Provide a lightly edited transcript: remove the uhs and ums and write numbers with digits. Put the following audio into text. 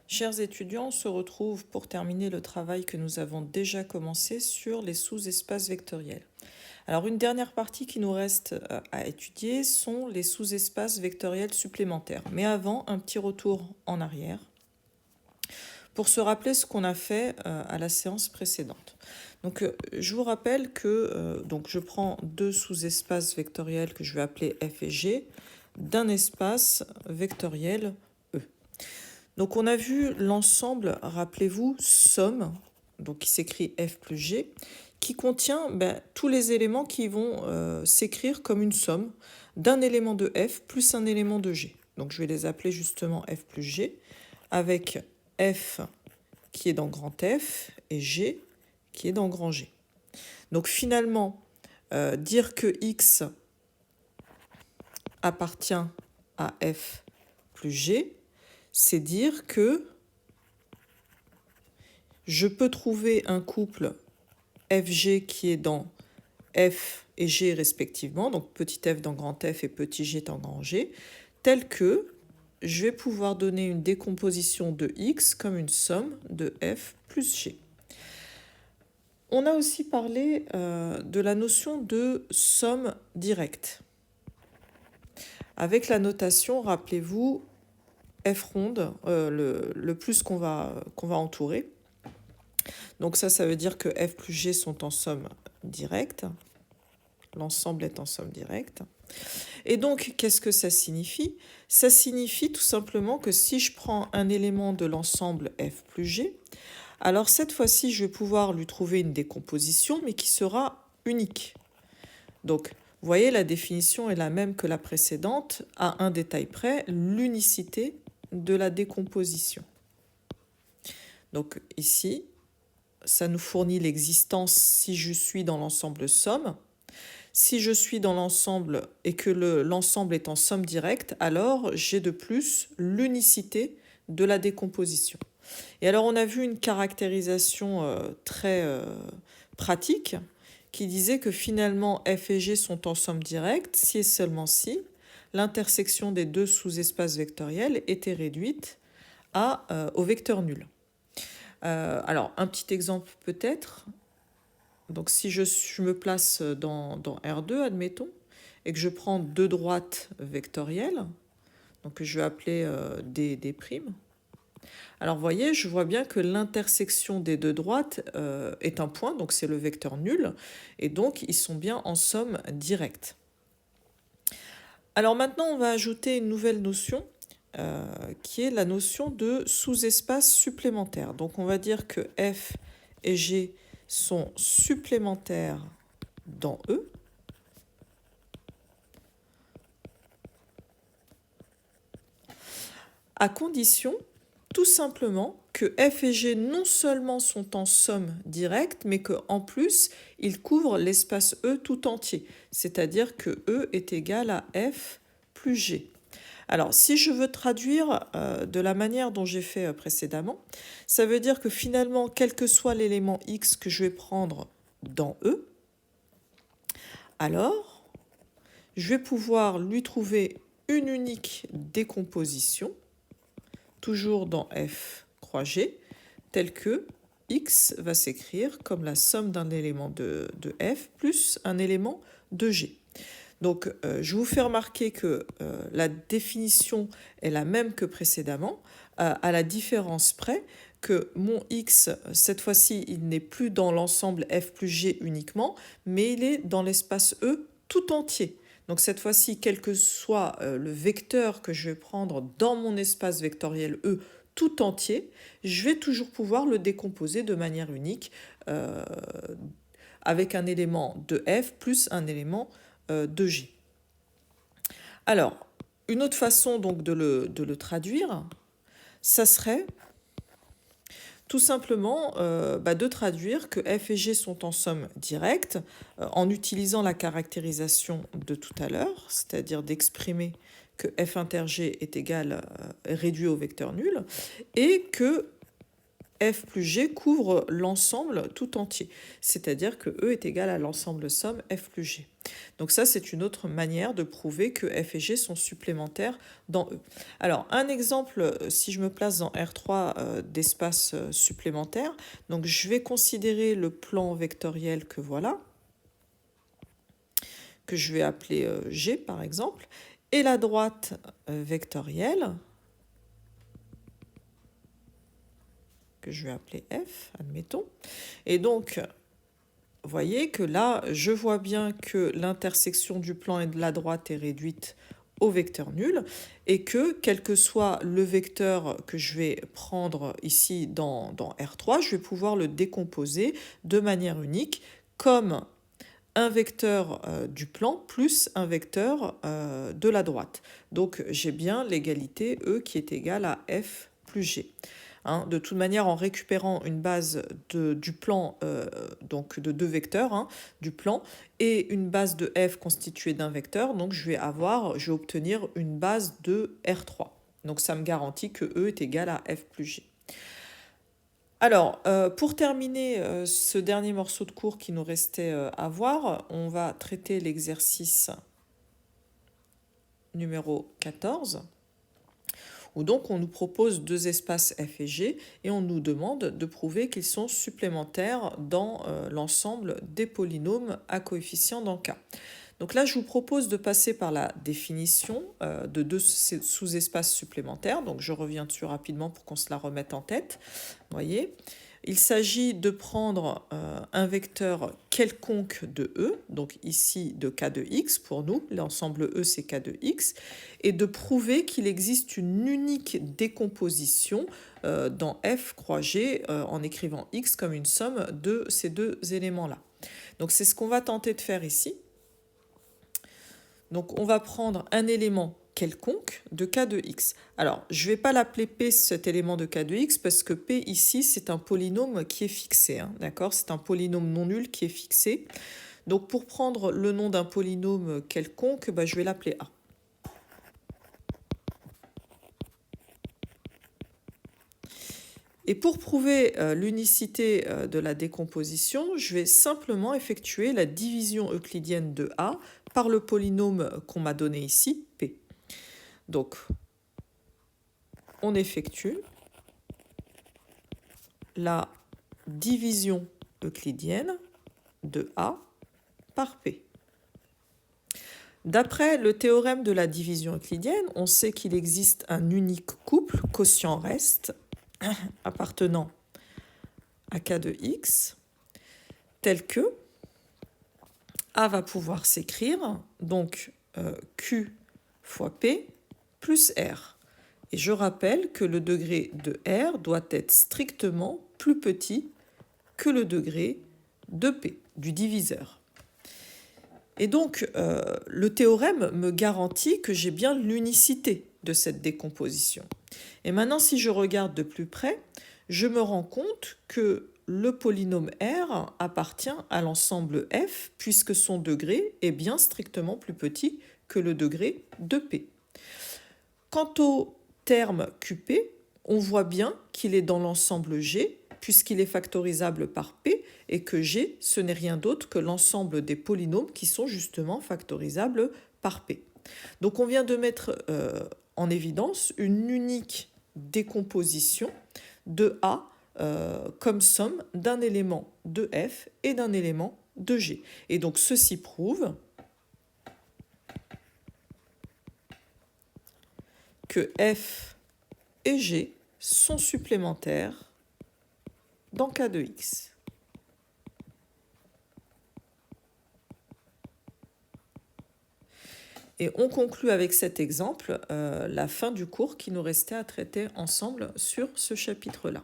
Chers étudiants, on se retrouve pour terminer le travail que nous avons déjà commencé sur les sous-espaces vectoriels. Alors une dernière partie qui nous reste à étudier sont les sous-espaces vectoriels supplémentaires. Mais avant, un petit retour en arrière pour se rappeler ce qu'on a fait à la séance précédente. Donc je vous rappelle que je prends deux sous-espaces vectoriels que je vais appeler F et G d'un espace vectoriel E. Donc on a vu l'ensemble, rappelez-vous, somme, donc qui s'écrit F plus G, qui contient tous les éléments qui vont s'écrire comme une somme d'un élément de F plus un élément de G. Donc je vais les appeler justement F plus G, avec F qui est dans grand F et G qui est dans grand G. Donc finalement, dire que X appartient à F plus G, c'est dire que je peux trouver un couple FG qui est dans F et G respectivement, donc petit f dans grand F et petit g dans grand G, tel que je vais pouvoir donner une décomposition de X comme une somme de F plus G. On a aussi parlé de la notion de somme directe. Avec la notation, rappelez-vous, F ronde, le plus qu'on va entourer. Donc ça veut dire que F plus G sont en somme directe. L'ensemble est en somme directe. Et donc, qu'est-ce que ça signifie? Ça signifie tout simplement que si je prends un élément de l'ensemble F plus G, alors cette fois-ci, je vais pouvoir lui trouver une décomposition, mais qui sera unique. Donc, vous voyez, la définition est la même que la précédente, à un détail près, l'unicité de la décomposition. Donc ici, ça nous fournit l'existence si je suis dans l'ensemble somme. Si je suis dans l'ensemble et que l'ensemble est en somme directe, alors j'ai de plus l'unicité de la décomposition. Et alors on a vu une caractérisation très pratique qui disait que finalement F et G sont en somme directe si et seulement si l'intersection des deux sous-espaces vectoriels était réduite au vecteur nul. Alors un petit exemple peut-être. Donc si je me place dans R2, admettons, et que je prends deux droites vectorielles, donc que je vais appeler des primes. Alors vous voyez, je vois bien que l'intersection des deux droites est un point, donc c'est le vecteur nul, et donc ils sont bien en somme directe. Alors maintenant, on va ajouter une nouvelle notion, qui est la notion de sous-espace supplémentaire. Donc on va dire que F et G sont supplémentaires dans E. À condition, tout simplement, que F et G non seulement sont en somme directe, mais qu'en plus, ils couvrent l'espace E tout entier. C'est-à-dire que E est égal à F plus G. Alors, si je veux traduire de la manière dont j'ai fait précédemment, ça veut dire que finalement, quel que soit l'élément X que je vais prendre dans E, alors, je vais pouvoir lui trouver une unique décomposition, toujours dans F croix G, telle que X va s'écrire comme la somme d'un élément de F plus un élément de G. Donc, je vous fais remarquer que la définition est la même que précédemment, à la différence près que mon X, cette fois-ci, il n'est plus dans l'ensemble F plus G uniquement, mais il est dans l'espace E tout entier. Donc cette fois-ci, quel que soit le vecteur que je vais prendre dans mon espace vectoriel E tout entier, je vais toujours pouvoir le décomposer de manière unique avec un élément de F plus un élément de G. Alors, une autre façon donc de le traduire, ça serait tout simplement de traduire que F et G sont en somme directe en utilisant la caractérisation de tout à l'heure, c'est-à-dire d'exprimer que F inter G est égal réduit au vecteur nul, et que F plus G couvre l'ensemble tout entier, c'est-à-dire que E est égal à l'ensemble somme F plus G. Donc ça, c'est une autre manière de prouver que F et G sont supplémentaires dans E. Alors, un exemple, si je me place dans R3 d'espace supplémentaire, donc je vais considérer le plan vectoriel que voilà, que je vais appeler G par exemple, et la droite vectorielle, que je vais appeler F, admettons. Et donc, vous voyez que là, je vois bien que l'intersection du plan et de la droite est réduite au vecteur nul et que, quel que soit le vecteur que je vais prendre ici dans R3, je vais pouvoir le décomposer de manière unique comme un vecteur du plan plus un vecteur de la droite. Donc j'ai bien l'égalité E qui est égale à F plus G. Hein, de toute manière, en récupérant une base du plan, donc de deux vecteurs, du plan, et une base de F constituée d'un vecteur, donc je vais obtenir une base de R3. Donc ça me garantit que E est égal à F plus G. Alors, pour terminer ce dernier morceau de cours qui nous restait à voir, on va traiter l'exercice numéro 14, où donc on nous propose deux espaces F et G et on nous demande de prouver qu'ils sont supplémentaires dans l'ensemble des polynômes à coefficient dans K. Donc là, je vous propose de passer par la définition de deux sous-espaces supplémentaires. Donc je reviens dessus rapidement pour qu'on se la remette en tête. Vous voyez, il s'agit de prendre un vecteur quelconque de E, donc ici de K de X pour nous, l'ensemble E c'est K de X, et de prouver qu'il existe une unique décomposition dans F croix G en écrivant X comme une somme de ces deux éléments-là. Donc c'est ce qu'on va tenter de faire ici. Donc on va prendre un élément quelconque de K de X. Alors, je ne vais pas l'appeler P, cet élément de K de X, parce que P ici, c'est un polynôme qui est fixé. D'accord ? C'est un polynôme non nul qui est fixé. Donc pour prendre le nom d'un polynôme quelconque, je vais l'appeler A. Et pour prouver l'unicité de la décomposition, je vais simplement effectuer la division euclidienne de A par le polynôme qu'on m'a donné ici, P. Donc, on effectue la division euclidienne de A par P. D'après le théorème de la division euclidienne, on sait qu'il existe un unique couple quotient-reste appartenant à K de X, tel que A va pouvoir s'écrire, donc Q fois P plus R. Et je rappelle que le degré de R doit être strictement plus petit que le degré de P, du diviseur. Et donc, le théorème me garantit que j'ai bien l'unicité de cette décomposition. Et maintenant, si je regarde de plus près, je me rends compte que le polynôme R appartient à l'ensemble F, puisque son degré est bien strictement plus petit que le degré de P. Quant au terme QP, on voit bien qu'il est dans l'ensemble G, puisqu'il est factorisable par P, et que G, ce n'est rien d'autre que l'ensemble des polynômes qui sont justement factorisables par P. Donc on vient de mettre en évidence une unique décomposition de A comme somme d'un élément de F et d'un élément de G. Et donc ceci prouve que F et G sont supplémentaires dans K de X. Et on conclut avec cet exemple la fin du cours qui nous restait à traiter ensemble sur ce chapitre-là.